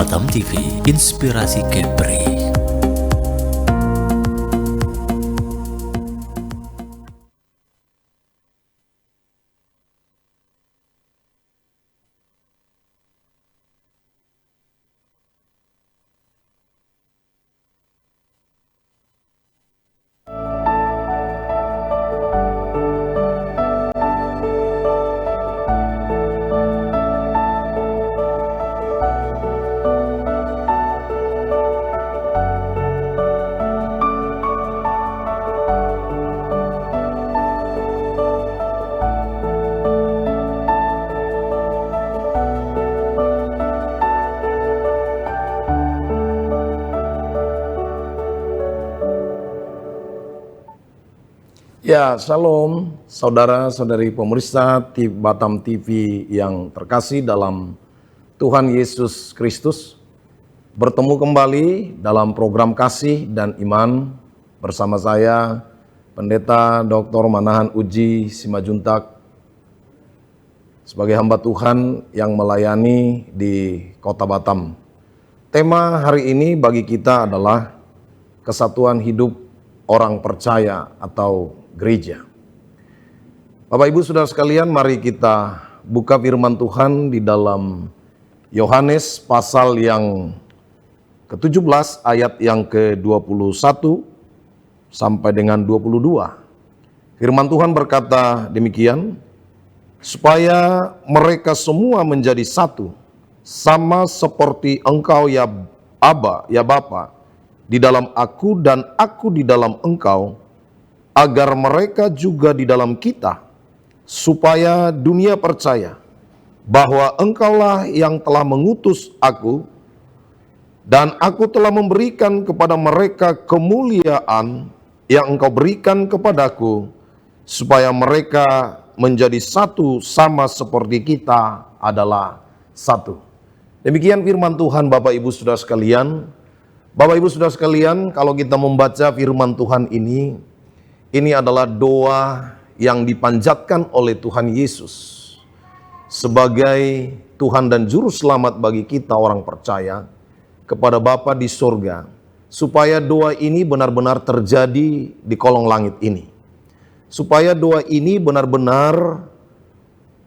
Batam TV, inspirasi Kepri. Ya, shalom saudara-saudari pemirsa Batam TV yang terkasih dalam Tuhan Yesus Kristus. Bertemu kembali dalam program Kasih dan Iman bersama saya, Pendeta Dr. Manahan Uji Simajuntak, sebagai hamba Tuhan yang melayani di Kota Batam. Tema hari ini bagi kita adalah kesatuan hidup orang percaya atau gereja. Bapak Ibu Saudara sekalian, mari kita buka firman Tuhan di dalam Yohanes pasal yang ke-17 ayat yang ke-21 sampai dengan 22. Firman Tuhan berkata demikian, supaya mereka semua menjadi satu, sama seperti Engkau ya Aba, ya Bapa, di dalam Aku dan Aku di dalam Engkau, agar mereka juga di dalam kita, supaya dunia percaya bahwa Engkaulah yang telah mengutus Aku, dan Aku telah memberikan kepada mereka kemuliaan yang Engkau berikan kepadaku, supaya mereka menjadi satu sama seperti kita adalah satu. Demikian firman Tuhan Bapak Ibu Saudara sekalian. Bapak Ibu Saudara sekalian, kalau kita membaca firman Tuhan ini adalah doa yang dipanjatkan oleh Tuhan Yesus sebagai Tuhan dan Juru Selamat bagi kita orang percaya kepada Bapa di surga, supaya doa ini benar-benar terjadi di kolong langit ini. Supaya doa ini benar-benar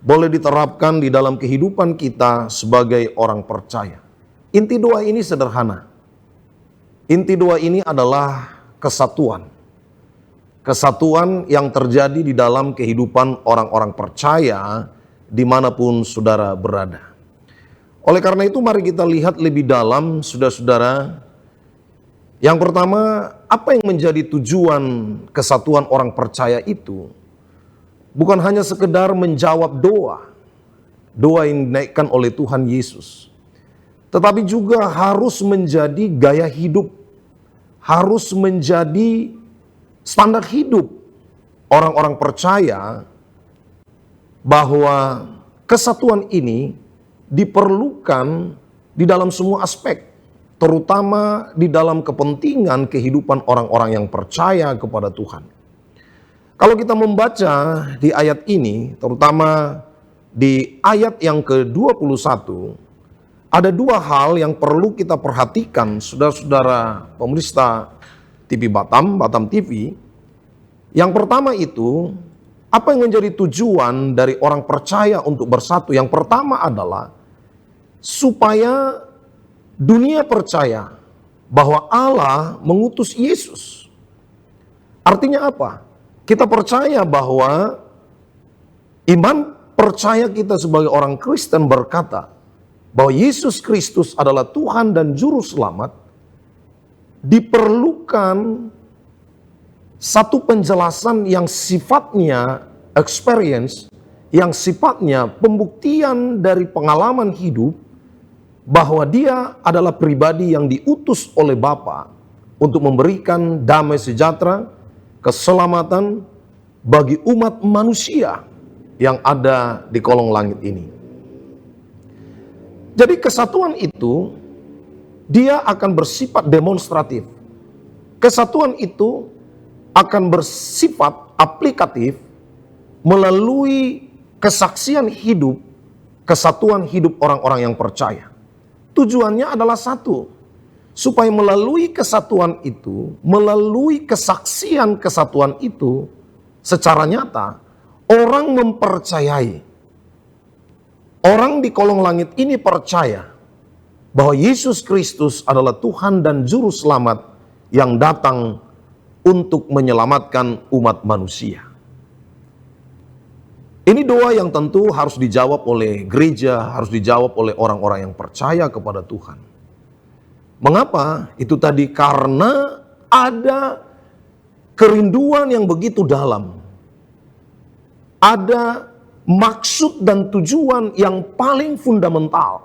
boleh diterapkan di dalam kehidupan kita sebagai orang percaya. Inti doa ini sederhana. Inti doa ini adalah kesatuan. Kesatuan yang terjadi di dalam kehidupan orang-orang percaya dimanapun saudara berada. Oleh karena itu mari kita lihat lebih dalam saudara-saudara. Yang pertama, apa yang menjadi tujuan kesatuan orang percaya itu? Bukan hanya sekedar menjawab doa yang dinaikkan oleh Tuhan Yesus. Tetapi juga harus menjadi gaya hidup, harus menjadi standar hidup orang-orang percaya, bahwa kesatuan ini diperlukan di dalam semua aspek, terutama di dalam kepentingan kehidupan orang-orang yang percaya kepada Tuhan. Kalau kita membaca di ayat ini, terutama di ayat yang ke-21, ada dua hal yang perlu kita perhatikan, saudara-saudara pemirsa TV Batam TV. Yang pertama itu, apa yang menjadi tujuan dari orang percaya untuk bersatu? Yang pertama adalah supaya dunia percaya bahwa Allah mengutus Yesus. Artinya apa? Kita percaya bahwa iman percaya kita sebagai orang Kristen berkata bahwa Yesus Kristus adalah Tuhan dan Juru Selamat. Diperlukan satu penjelasan yang sifatnya experience, yang sifatnya pembuktian dari pengalaman hidup, bahwa dia adalah pribadi yang diutus oleh Bapa untuk memberikan damai sejahtera, keselamatan bagi umat manusia yang ada di kolong langit ini. Jadi kesatuan itu dia akan bersifat demonstratif. Kesatuan itu akan bersifat aplikatif melalui kesaksian hidup, kesatuan hidup orang-orang yang percaya. tujuannya adalah satu. Supaya melalui kesatuan itu, melalui kesaksian kesatuan itu, secara nyata, orang mempercayai. Orang di kolong langit ini percaya bahwa Yesus Kristus adalah Tuhan dan Juru Selamat yang datang untuk menyelamatkan umat manusia. Ini doa yang tentu harus dijawab oleh gereja, harus dijawab oleh orang-orang yang percaya kepada Tuhan. Mengapa? Itu tadi karena ada kerinduan yang begitu dalam. Ada maksud dan tujuan yang paling fundamental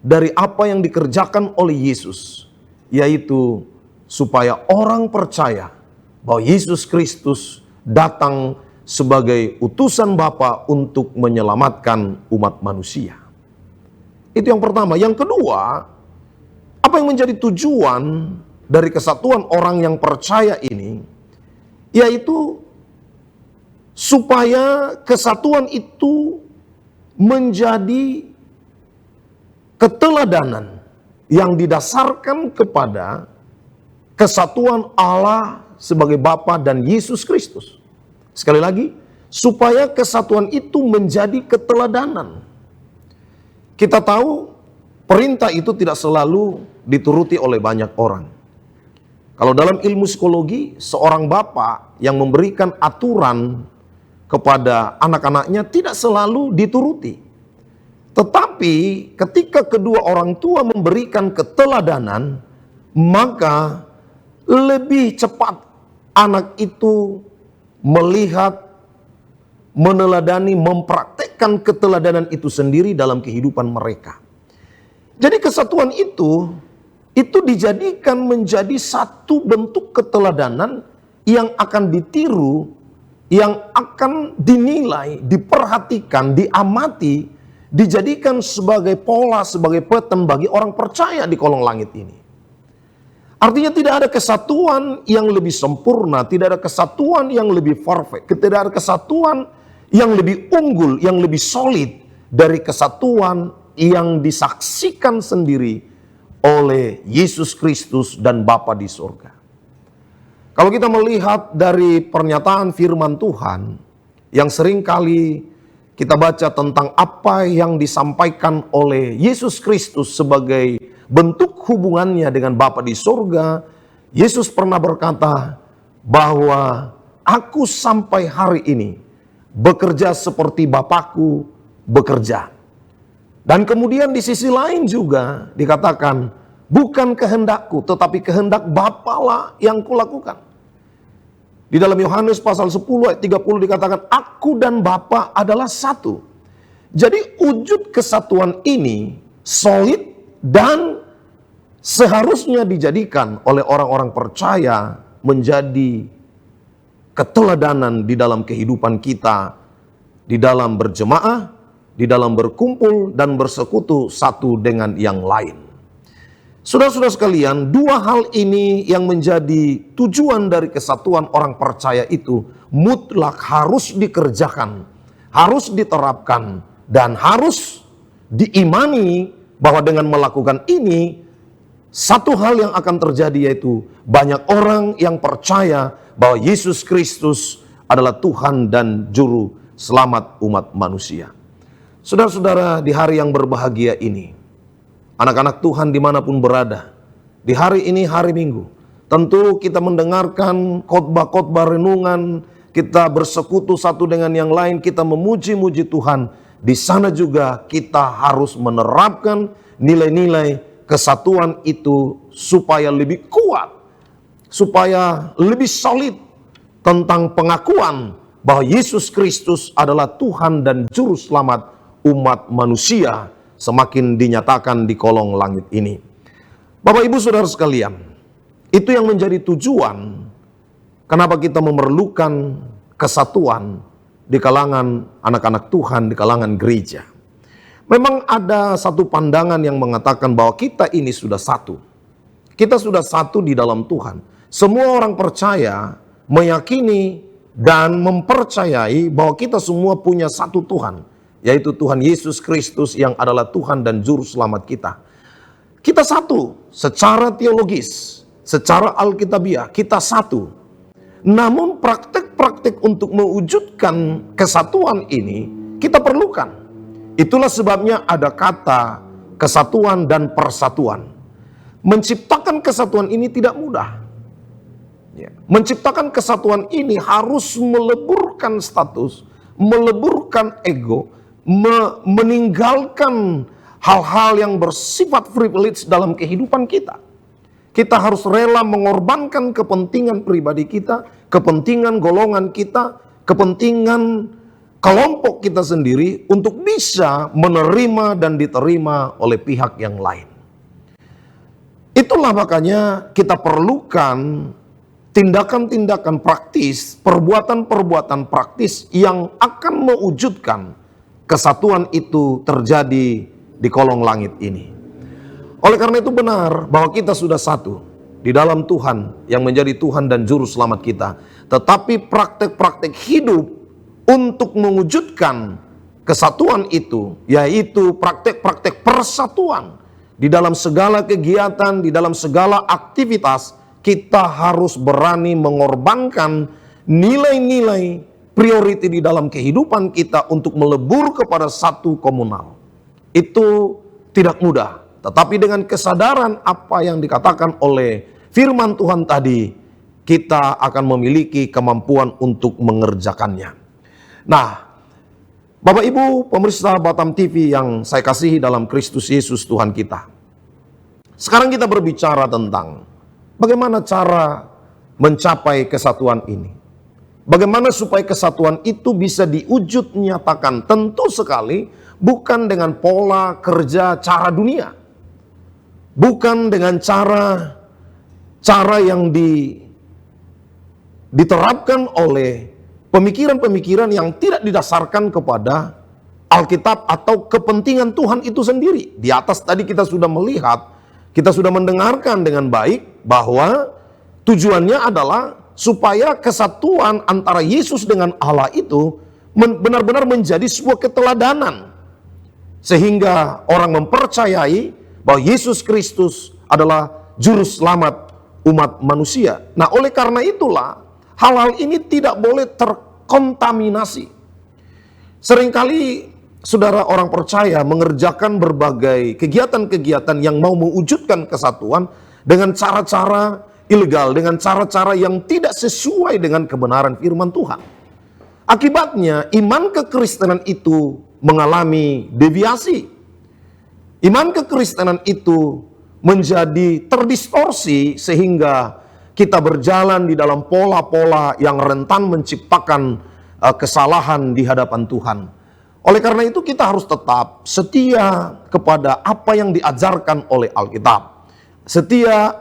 dari apa yang dikerjakan oleh Yesus, yaitu supaya orang percaya bahwa Yesus Kristus datang sebagai utusan Bapa untuk menyelamatkan umat manusia. Itu yang pertama. Yang kedua, apa yang menjadi tujuan dari kesatuan orang yang percaya ini, yaitu supaya kesatuan itu menjadi keteladanan yang didasarkan kepada kesatuan Allah sebagai Bapa dan Yesus Kristus. Sekali lagi, supaya kesatuan itu menjadi keteladanan. Kita tahu perintah itu tidak selalu dituruti oleh banyak orang. Kalau dalam ilmu psikologi, seorang bapak yang memberikan aturan kepada anak-anaknya tidak selalu dituruti. Tetapi ketika kedua orang tua memberikan keteladanan, maka lebih cepat anak itu melihat, meneladani, mempraktekkan keteladanan itu sendiri dalam kehidupan mereka. Jadi kesatuan itu dijadikan menjadi satu bentuk keteladanan yang akan ditiru, yang akan dinilai, diperhatikan, diamati, dijadikan sebagai pola, sebagai pattern bagi orang percaya di kolong langit ini. Artinya tidak ada kesatuan yang lebih sempurna, tidak ada kesatuan yang lebih perfect, tidak ada kesatuan yang lebih unggul, yang lebih solid dari kesatuan yang disaksikan sendiri oleh Yesus Kristus dan Bapa di surga. Kalau kita melihat dari pernyataan firman Tuhan yang seringkali kita baca tentang apa yang disampaikan oleh Yesus Kristus sebagai bentuk hubungannya dengan Bapa di surga, Yesus pernah berkata bahwa aku sampai hari ini bekerja seperti Bapakku bekerja. Dan kemudian di sisi lain juga dikatakan, bukan kehendakku tetapi kehendak Bapa lah yang kulakukan. Di dalam Yohanes pasal 10 ayat 30 dikatakan, aku dan Bapa adalah satu. Jadi wujud kesatuan ini solid dan seharusnya dijadikan oleh orang-orang percaya menjadi keteladanan di dalam kehidupan kita, di dalam berjemaah, di dalam berkumpul dan bersekutu satu dengan yang lain. Saudara-saudara sekalian, dua hal ini yang menjadi tujuan dari kesatuan orang percaya itu mutlak harus dikerjakan, harus diterapkan, dan harus diimani bahwa dengan melakukan ini, satu hal yang akan terjadi yaitu banyak orang yang percaya bahwa Yesus Kristus adalah Tuhan dan Juru Selamat umat manusia. Saudara-saudara, di hari yang berbahagia ini, anak-anak Tuhan dimanapun berada, di hari ini hari Minggu, tentu kita mendengarkan khotbah-khotbah renungan, kita bersekutu satu dengan yang lain, kita memuji-muji Tuhan. Di sana juga kita harus menerapkan nilai-nilai kesatuan itu supaya lebih kuat, supaya lebih solid tentang pengakuan bahwa Yesus Kristus adalah Tuhan dan Juru Selamat umat manusia semakin dinyatakan di kolong langit ini. Bapak Ibu Saudara sekalian, itu yang menjadi tujuan kenapa kita memerlukan kesatuan di kalangan anak-anak Tuhan, di kalangan gereja. Memang ada satu pandangan yang mengatakan bahwa kita ini sudah satu. Kita sudah satu di dalam Tuhan. Semua orang percaya, meyakini, dan mempercayai bahwa kita semua punya satu Tuhan, yaitu Tuhan Yesus Kristus yang adalah Tuhan dan Juru Selamat kita. kita satu secara teologis, secara alkitabiah, kita satu. Namun praktek-praktek untuk mewujudkan kesatuan ini kita perlukan. Itulah sebabnya ada kata kesatuan dan persatuan. Menciptakan kesatuan ini tidak mudah. Menciptakan kesatuan ini harus meleburkan status, meleburkan ego, meninggalkan hal-hal yang bersifat privilege dalam kehidupan kita. Kita harus rela mengorbankan kepentingan pribadi kita, kepentingan golongan kita, kepentingan kelompok kita sendiri untuk bisa menerima dan diterima oleh pihak yang lain. Itulah makanya kita perlukan tindakan-tindakan praktis, perbuatan-perbuatan praktis yang akan mewujudkan kesatuan itu terjadi di kolong langit ini. Oleh karena itu benar bahwa kita sudah satu di dalam Tuhan yang menjadi Tuhan dan Juru Selamat kita. Tetapi praktek-praktek hidup untuk mewujudkan kesatuan itu, yaitu praktek-praktek persatuan di dalam segala kegiatan, di dalam segala aktivitas, kita harus berani mengorbankan nilai-nilai priority di dalam kehidupan kita untuk melebur kepada satu komunal. Itu tidak mudah, tetapi dengan kesadaran apa yang dikatakan oleh firman Tuhan tadi, kita akan memiliki kemampuan untuk mengerjakannya. Nah, Bapak Ibu pemirsa Batam TV yang saya kasihi dalam Kristus Yesus Tuhan kita. Sekarang kita berbicara tentang bagaimana cara mencapai kesatuan ini. Bagaimana supaya kesatuan itu bisa diwujud nyatakan? Tentu sekali bukan dengan pola kerja cara dunia. Bukan dengan cara yang diterapkan oleh pemikiran-pemikiran yang tidak didasarkan kepada Alkitab atau kepentingan Tuhan itu sendiri. Di atas tadi kita sudah melihat, kita sudah mendengarkan dengan baik bahwa tujuannya adalah supaya kesatuan antara Yesus dengan Allah itu benar-benar menjadi sebuah keteladanan. Sehingga orang mempercayai bahwa Yesus Kristus adalah juru selamat umat manusia. Nah, oleh karena itulah hal-hal ini tidak boleh terkontaminasi. Seringkali saudara orang percaya mengerjakan berbagai kegiatan-kegiatan yang mau mewujudkan kesatuan dengan cara-cara ilegal, dengan cara-cara yang tidak sesuai dengan kebenaran firman Tuhan. Akibatnya iman kekristenan itu mengalami deviasi. Iman kekristenan itu menjadi terdistorsi sehingga kita berjalan di dalam pola-pola yang rentan menciptakan kesalahan di hadapan Tuhan. Oleh karena itu kita harus tetap setia kepada apa yang diajarkan oleh Alkitab. Setia,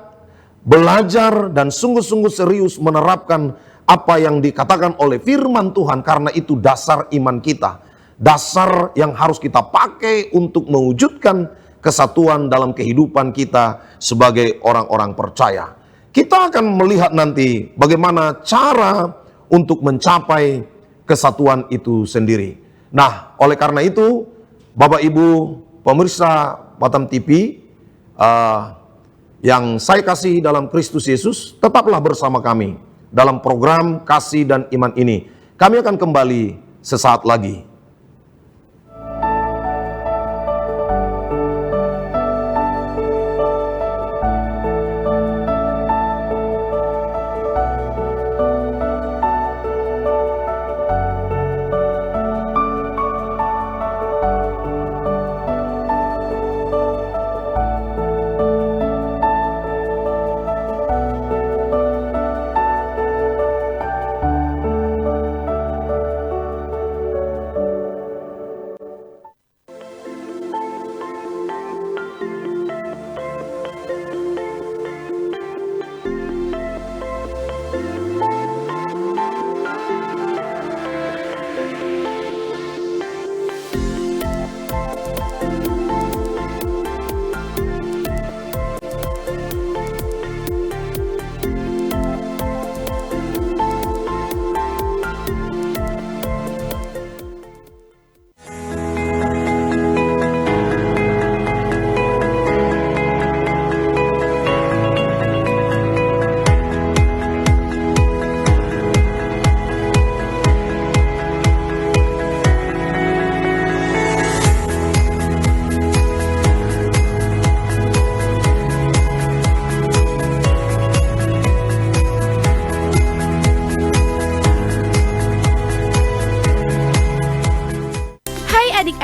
belajar, dan sungguh-sungguh serius menerapkan apa yang dikatakan oleh firman Tuhan. Karena itu dasar iman kita. Dasar yang harus kita pakai untuk mewujudkan kesatuan dalam kehidupan kita sebagai orang-orang percaya. Kita akan melihat nanti bagaimana cara untuk mencapai kesatuan itu sendiri. Nah, oleh karena itu, Bapak Ibu pemirsa Batam TV yang saya kasih dalam Kristus Yesus, tetaplah bersama kami dalam program Kasih dan Iman ini. Kami akan kembali sesaat lagi.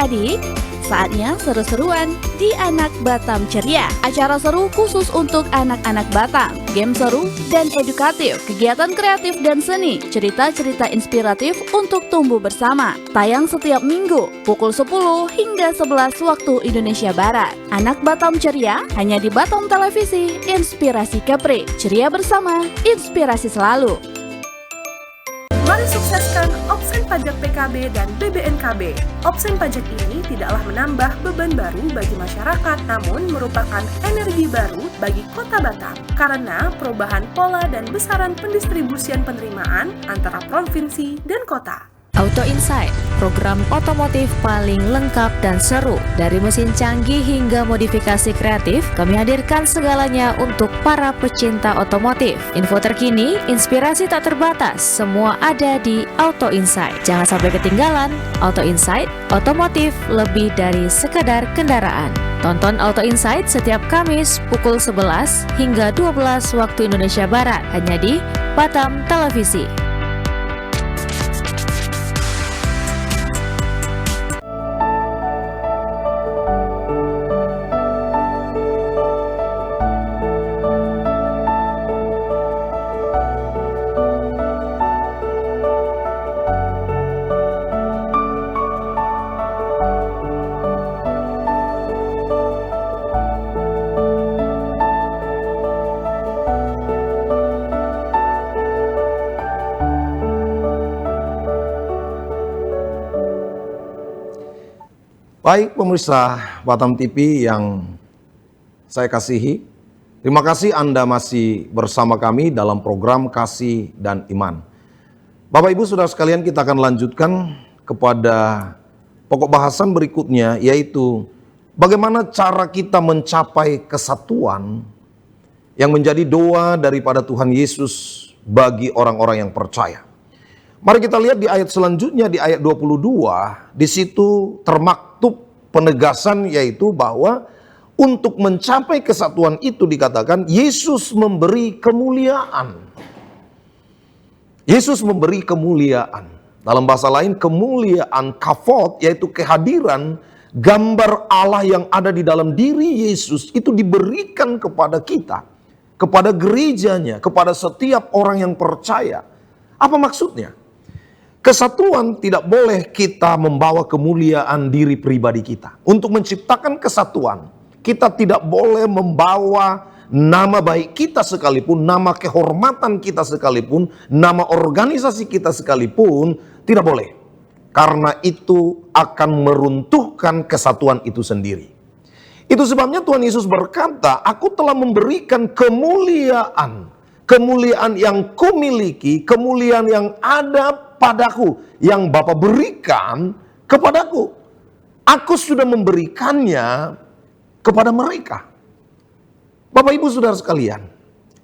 adik-adik, saatnya seru-seruan di Anak Batam Ceria. Acara seru khusus untuk anak-anak Batam, game seru dan edukatif, kegiatan kreatif dan seni, cerita-cerita inspiratif untuk tumbuh bersama. Tayang setiap minggu pukul 10 hingga 11 waktu Indonesia Barat. Anak Batam Ceria hanya di Batam Televisi, Inspirasi Kepri. Ceria bersama, inspirasi selalu. Mari sukseskan Opsen Pajak PKB dan BBNKB. Opsen pajak ini tidaklah menambah beban baru bagi masyarakat, namun merupakan energi baru bagi Kota Batam karena perubahan pola dan besaran pendistribusian penerimaan antara provinsi dan kota. Auto Insight, program otomotif paling lengkap dan seru. Dari mesin canggih hingga modifikasi kreatif, kami hadirkan segalanya untuk para pecinta otomotif. Info terkini, inspirasi tak terbatas, semua ada di Auto Insight. Jangan sampai ketinggalan, Auto Insight, otomotif lebih dari sekadar kendaraan. Tonton Auto Insight setiap Kamis pukul 11 hingga 12 waktu Indonesia Barat, hanya di Batam Televisi. Baik pemirsa Batam TV yang saya kasihi, terima kasih Anda masih bersama kami dalam program Kasih dan Iman. Bapak Ibu Saudara sekalian, kita akan lanjutkan kepada pokok bahasan berikutnya, yaitu bagaimana cara kita mencapai kesatuan yang menjadi doa daripada Tuhan Yesus bagi orang-orang yang percaya. Mari kita lihat di ayat selanjutnya, di ayat 22, di situ termaktub penegasan, yaitu bahwa untuk mencapai kesatuan itu dikatakan Yesus memberi kemuliaan. Yesus memberi kemuliaan. Dalam bahasa lain, kemuliaan kavod, yaitu kehadiran, gambar Allah yang ada di dalam diri Yesus itu diberikan kepada kita, kepada gerejanya, kepada setiap orang yang percaya. Apa maksudnya? Kesatuan tidak boleh kita membawa kemuliaan diri pribadi kita. Untuk menciptakan kesatuan, kita tidak boleh membawa nama baik kita sekalipun, nama kehormatan kita sekalipun, nama organisasi kita sekalipun, tidak boleh. Karena itu akan meruntuhkan kesatuan itu sendiri. Itu sebabnya Tuhan Yesus berkata, aku telah memberikan kemuliaan. Kemuliaan yang kumiliki, kemuliaan yang ada padaku, yang Bapa berikan kepadaku. Aku sudah memberikannya kepada mereka. Bapak Ibu Saudara sekalian,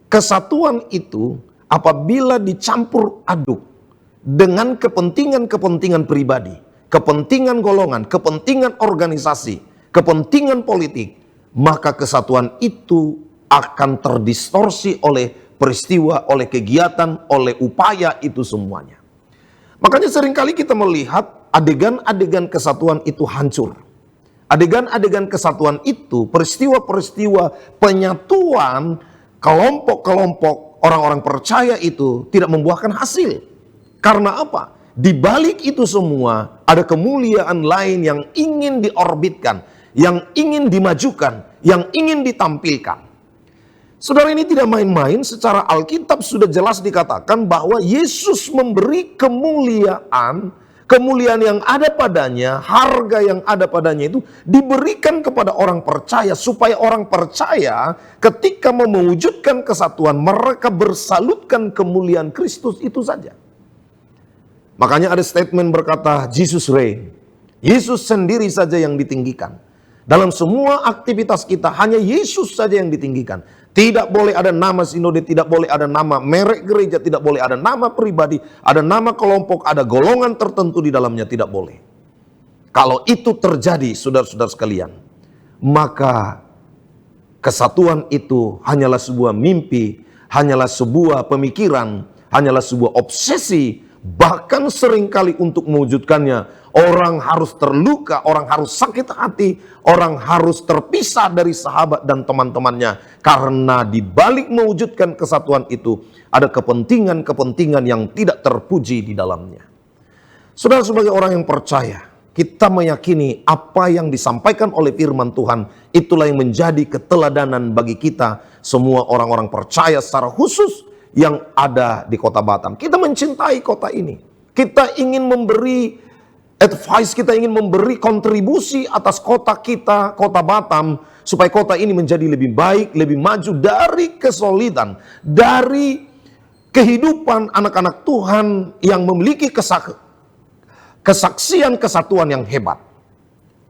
kesatuan itu apabila dicampur aduk dengan kepentingan-kepentingan pribadi, kepentingan golongan, kepentingan organisasi, kepentingan politik, maka kesatuan itu akan terdistorsi oleh peristiwa, oleh kegiatan, oleh upaya itu semuanya. Makanya seringkali kita melihat adegan-adegan kesatuan itu hancur. Adegan-adegan kesatuan itu, peristiwa-peristiwa penyatuan kelompok-kelompok orang-orang percaya itu tidak membuahkan hasil. Karena apa? Di balik itu semua ada kemuliaan lain yang ingin diorbitkan, yang ingin dimajukan, yang ingin ditampilkan. Saudara, ini tidak main-main. Secara Alkitab sudah jelas dikatakan bahwa Yesus memberi kemuliaan, kemuliaan yang ada padanya, harga yang ada padanya itu diberikan kepada orang percaya, supaya orang percaya ketika mewujudkan kesatuan, mereka bersalutkan kemuliaan Kristus itu saja. Makanya ada statement berkata, Jesus reign. Yesus sendiri saja yang ditinggikan. Dalam semua aktivitas kita hanya Yesus saja yang ditinggikan. Tidak boleh ada nama sinode, tidak boleh ada nama merek gereja, tidak boleh ada nama pribadi, ada nama kelompok, ada golongan tertentu di dalamnya, tidak boleh. Kalau itu terjadi, saudara-saudara sekalian, maka kesatuan itu hanyalah sebuah mimpi, hanyalah sebuah pemikiran, hanyalah sebuah obsesi, Bahkan seringkali untuk mewujudkannya, orang harus terluka, orang harus sakit hati, orang harus terpisah dari sahabat dan teman-temannya. Karena di balik mewujudkan kesatuan itu, ada kepentingan-kepentingan yang tidak terpuji di dalamnya. Saudara, sebagai orang yang percaya, kita meyakini apa yang disampaikan oleh firman Tuhan, itulah yang menjadi keteladanan bagi kita, semua orang-orang percaya secara khusus yang ada di kota Batam. Kita mencintai kota ini. Kita ingin memberi advice, kita ingin memberi kontribusi atas kota kita, kota Batam, supaya kota ini menjadi lebih baik, lebih maju dari kesolidan, dari kehidupan anak-anak Tuhan yang memiliki kesaksian kesatuan yang hebat.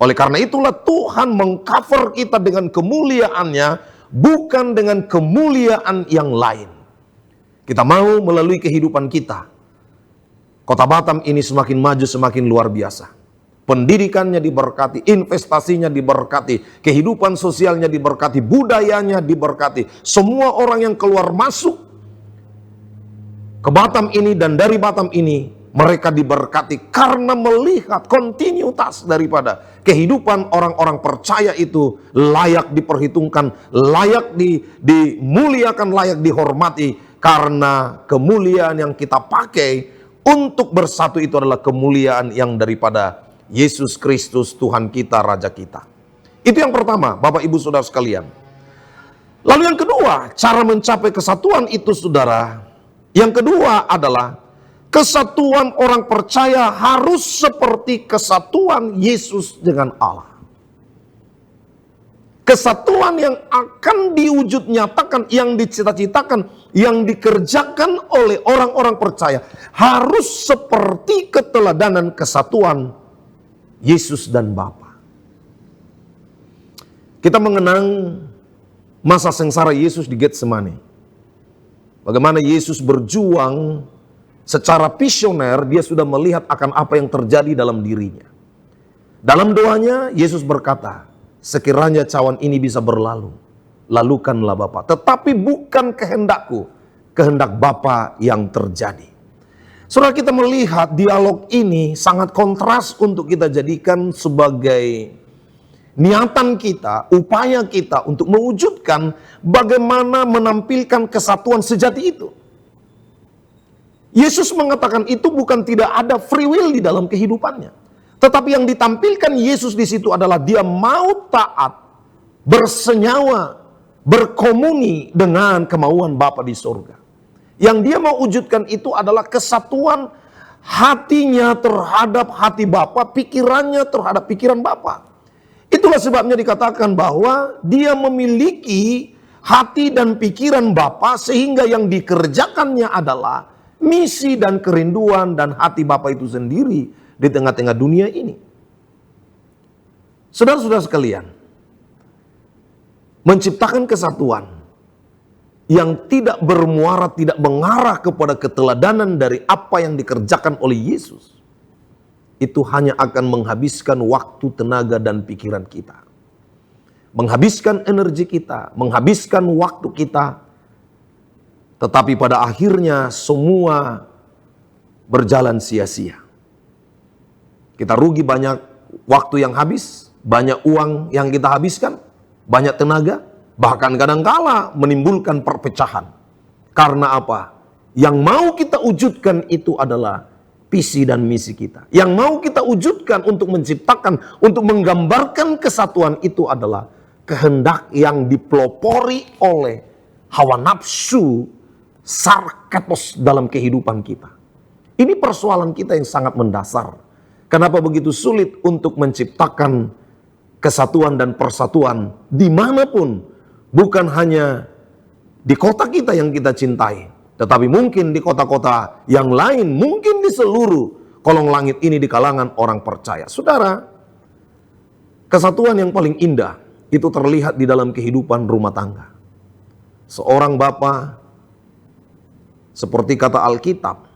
Oleh karena itulah Tuhan mengcover kita dengan kemuliaannya, bukan dengan kemuliaan yang lain. Kita mau melalui kehidupan kita, kota Batam ini semakin maju, semakin luar biasa. Pendidikannya diberkati, investasinya diberkati, kehidupan sosialnya diberkati, budayanya diberkati. Semua orang yang keluar masuk ke Batam ini dan dari Batam ini, mereka diberkati karena melihat kontinuitas daripada kehidupan orang-orang percaya itu layak diperhitungkan, layak dimuliakan, layak dihormati. Karena kemuliaan yang kita pakai untuk bersatu itu adalah kemuliaan yang daripada Yesus Kristus, Tuhan kita, Raja kita. Itu yang pertama, Bapak Ibu Saudara sekalian. Lalu yang kedua, cara mencapai kesatuan itu saudara. Yang kedua adalah kesatuan orang percaya harus seperti kesatuan Yesus dengan Allah. Kesatuan yang akan diwujud nyatakan, yang dicita-citakan, yang dikerjakan oleh orang-orang percaya harus seperti keteladanan kesatuan Yesus dan Bapa. Kita mengenang masa sengsara Yesus di Getsemani. Bagaimana Yesus berjuang secara visioner, dia sudah melihat akan apa yang terjadi dalam dirinya. Dalam doanya Yesus berkata, sekiranya cawan ini bisa berlalu, lalukanlah Bapa. Tetapi bukan kehendakku, kehendak Bapa yang terjadi. Saudara, kita melihat dialog ini sangat kontras untuk kita jadikan sebagai niatan kita, upaya kita untuk mewujudkan bagaimana menampilkan kesatuan sejati itu. Yesus mengatakan itu bukan tidak ada free will di dalam kehidupannya. Tetapi yang ditampilkan Yesus di situ adalah dia mau taat, bersenyawa, berkomuni dengan kemauan Bapa di surga. Yang dia mau wujudkan itu adalah kesatuan hatinya terhadap hati Bapa, pikirannya terhadap pikiran Bapa. Itulah sebabnya dikatakan bahwa dia memiliki hati dan pikiran Bapa, sehingga yang dikerjakannya adalah misi dan kerinduan dan hati Bapa itu sendiri di tengah-tengah dunia ini. Saudara-saudara sekalian, menciptakan kesatuan yang tidak bermuara, tidak mengarah kepada keteladanan dari apa yang dikerjakan oleh Yesus, itu hanya akan menghabiskan waktu, tenaga, dan pikiran kita. Menghabiskan energi kita, menghabiskan waktu kita. Tetapi pada akhirnya semua berjalan sia-sia. Kita rugi banyak waktu yang habis, banyak uang yang kita habiskan, banyak tenaga, bahkan kadangkala menimbulkan perpecahan. Karena apa? Yang mau kita wujudkan itu adalah visi dan misi kita. Yang mau kita wujudkan untuk menciptakan, untuk menggambarkan kesatuan itu adalah kehendak yang dipelopori oleh hawa nafsu, sarkatos dalam kehidupan kita. Ini persoalan kita yang sangat mendasar. Kenapa begitu sulit untuk menciptakan kesatuan dan persatuan dimanapun, bukan hanya di kota kita yang kita cintai, tetapi mungkin di kota-kota yang lain, mungkin di seluruh kolong langit ini di kalangan orang percaya. Saudara, kesatuan yang paling indah itu terlihat di dalam kehidupan rumah tangga. Seorang bapa, seperti kata Alkitab,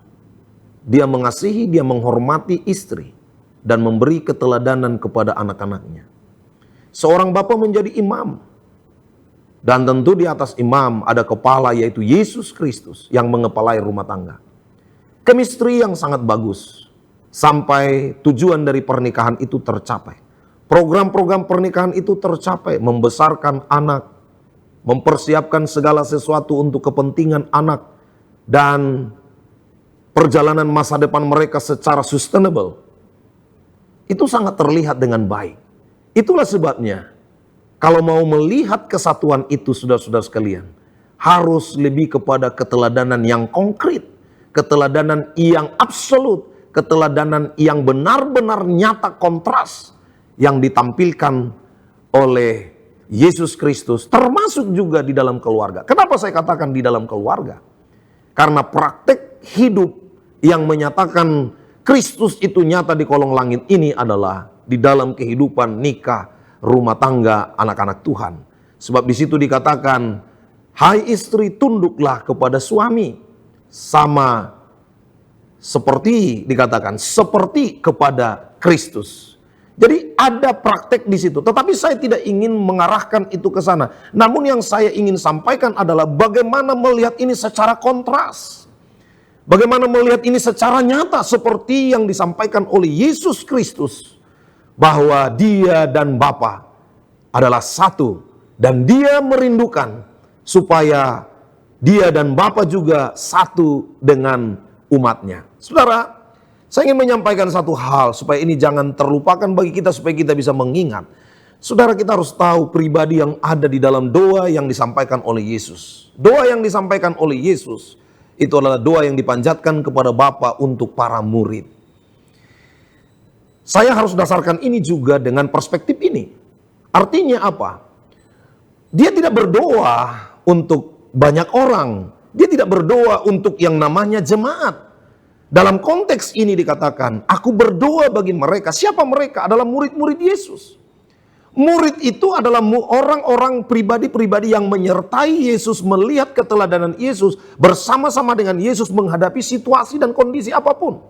dia mengasihi, dia menghormati istri dan memberi keteladanan kepada anak-anaknya. Seorang bapa menjadi imam, dan tentu di atas imam ada kepala, yaitu Yesus Kristus yang mengepalai rumah tangga. chemistry yang sangat bagus sampai tujuan dari pernikahan itu tercapai. Program-program pernikahan itu tercapai, membesarkan anak, mempersiapkan segala sesuatu untuk kepentingan anak, dan perjalanan masa depan mereka secara sustainable. Itu sangat terlihat dengan baik. Itulah sebabnya, kalau mau melihat kesatuan itu, saudara-saudara sekalian, harus lebih kepada keteladanan yang konkret, keteladanan yang absolut, keteladanan yang benar-benar nyata kontras yang ditampilkan oleh Yesus Kristus, termasuk juga di dalam keluarga. Kenapa saya katakan di dalam keluarga? Karena praktek hidup yang menyatakan Kristus itu nyata di kolong langit ini adalah di dalam kehidupan nikah, rumah tangga, anak-anak Tuhan. Sebab di situ dikatakan, hai istri, tunduklah kepada suami, sama seperti dikatakan, seperti kepada Kristus. Jadi ada praktek di situ, tetapi saya tidak ingin mengarahkan itu ke sana. Namun yang saya ingin sampaikan adalah bagaimana melihat ini secara kontras. Bagaimana melihat ini secara nyata seperti yang disampaikan oleh Yesus Kristus. Bahwa dia dan Bapa adalah satu. Dan dia merindukan supaya dia dan Bapa juga satu dengan umatnya. Saudara, saya ingin menyampaikan satu hal supaya ini jangan terlupakan bagi kita, supaya kita bisa mengingat. Saudara, kita harus tahu pribadi yang ada di dalam doa yang disampaikan oleh Yesus. Doa yang disampaikan oleh Yesus itu adalah doa yang dipanjatkan kepada Bapa untuk para murid. Saya harus dasarkan ini juga dengan perspektif ini. Artinya apa? Dia tidak berdoa untuk banyak orang. Dia tidak berdoa untuk yang namanya jemaat. Dalam konteks ini dikatakan, aku berdoa bagi mereka. Siapa mereka? Adalah murid-murid Yesus. Murid itu adalah orang-orang pribadi-pribadi yang menyertai Yesus, melihat keteladanan Yesus, bersama-sama dengan Yesus menghadapi situasi dan kondisi apapun.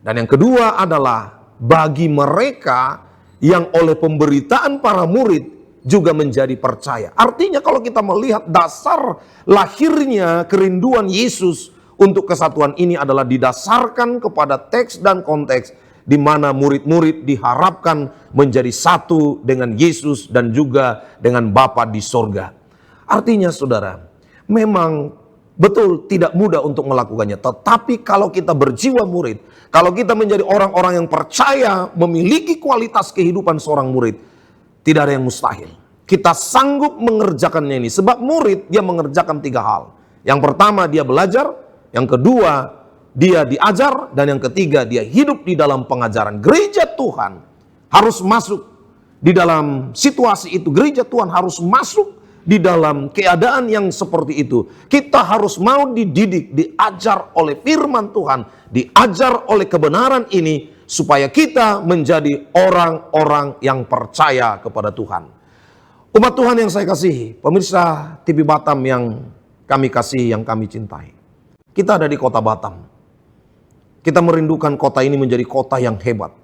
Dan yang kedua adalah bagi mereka yang oleh pemberitaan para murid juga menjadi percaya. Artinya kalau kita melihat dasar lahirnya kerinduan Yesus untuk kesatuan ini adalah didasarkan kepada teks dan konteks di mana murid-murid diharapkan menjadi satu dengan Yesus dan juga dengan Bapa di sorga. Artinya saudara, memang betul tidak mudah untuk melakukannya. Tetapi kalau kita berjiwa murid, kalau kita menjadi orang-orang yang percaya memiliki kualitas kehidupan seorang murid, tidak ada yang mustahil. Kita sanggup mengerjakannya ini. Sebab murid dia mengerjakan 3 hal. Yang pertama dia belajar, yang kedua dia diajar, dan yang ketiga dia hidup di dalam pengajaran. Gereja Tuhan harus masuk di dalam situasi itu. Gereja Tuhan harus masuk di dalam keadaan yang seperti itu. Kita harus mau dididik, diajar oleh firman Tuhan, diajar oleh kebenaran ini, supaya kita menjadi orang-orang yang percaya kepada Tuhan. Umat Tuhan yang saya kasihi, pemirsa TV Batam yang kami kasihi, yang kami cintai. Kita ada di kota Batam. Kita merindukan kota ini menjadi kota yang hebat,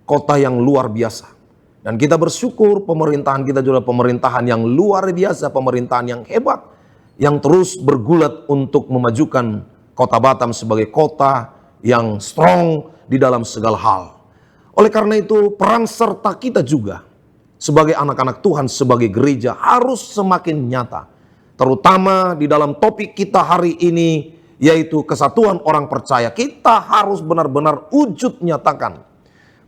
kota yang luar biasa. Dan kita bersyukur pemerintahan kita juga pemerintahan yang luar biasa, pemerintahan yang hebat, yang terus bergulat untuk memajukan kota Batam sebagai kota yang strong di dalam segala hal. Oleh karena itu, peran serta kita juga sebagai anak-anak Tuhan, sebagai gereja harus semakin nyata. Terutama di dalam topik kita hari ini, yaitu kesatuan orang percaya. Kita harus benar-benar wujud nyatakan.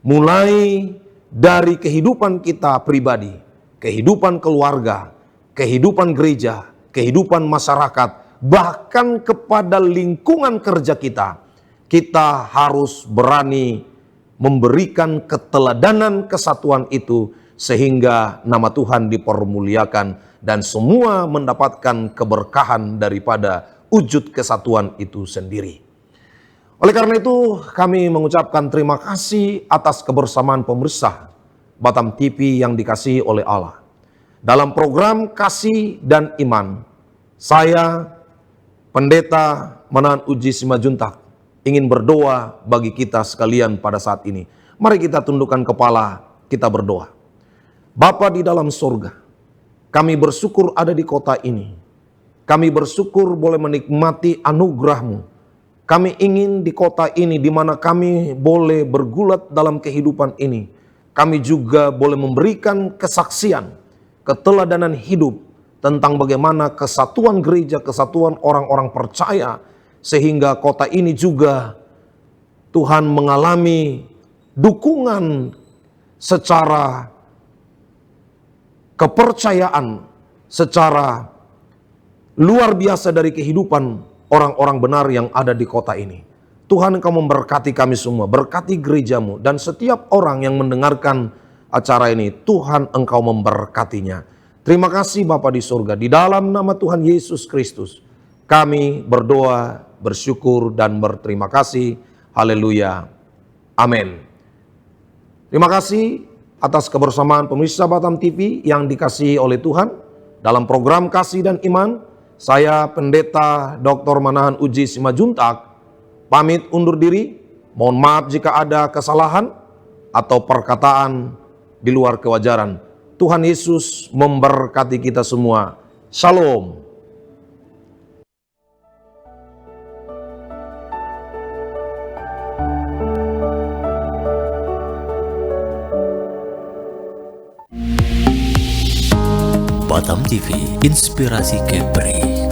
Mulai dari kehidupan kita pribadi, kehidupan keluarga, kehidupan gereja, kehidupan masyarakat, bahkan kepada lingkungan kerja kita. Kita harus berani memberikan keteladanan kesatuan itu, sehingga nama Tuhan dipermuliakan dan semua mendapatkan keberkahan daripada wujud kesatuan itu sendiri. Oleh karena itu, kami mengucapkan terima kasih atas kebersamaan pemirsa Batam TV yang dikasihi oleh Allah. Dalam program Kasih dan Iman, saya, Pendeta Menahan Uji Simajuntak, ingin berdoa bagi kita sekalian pada saat ini. Mari kita tundukkan kepala, kita berdoa. Bapa di dalam surga, kami bersyukur ada di kota ini. Kami bersyukur boleh menikmati anugerah-Mu Kami ingin di kota ini di mana kami boleh bergulat dalam kehidupan ini. Kami juga boleh memberikan kesaksian, keteladanan hidup tentang bagaimana kesatuan gereja, kesatuan orang-orang percaya. Sehingga kota ini juga Tuhan mengalami dukungan secara kepercayaan, secara luar biasa dari kehidupan orang-orang benar yang ada di kota ini. Tuhan, Engkau memberkati kami semua, berkati gerejamu, dan setiap orang yang mendengarkan acara ini, Tuhan Engkau memberkatinya. Terima kasih Bapa di surga, di dalam nama Tuhan Yesus Kristus, kami berdoa, bersyukur, dan berterima kasih. Haleluya. Amin. Terima kasih atas kebersamaan pemirsa Batam TV yang dikasihi oleh Tuhan. Dalam program Kasih dan Iman, saya Pendeta Dr. Manahan Uji Simajuntak pamit undur diri. Mohon maaf jika ada kesalahan atau perkataan di luar kewajaran. Tuhan Yesus memberkati kita semua. Shalom. Batam TV, inspirasi Kepri.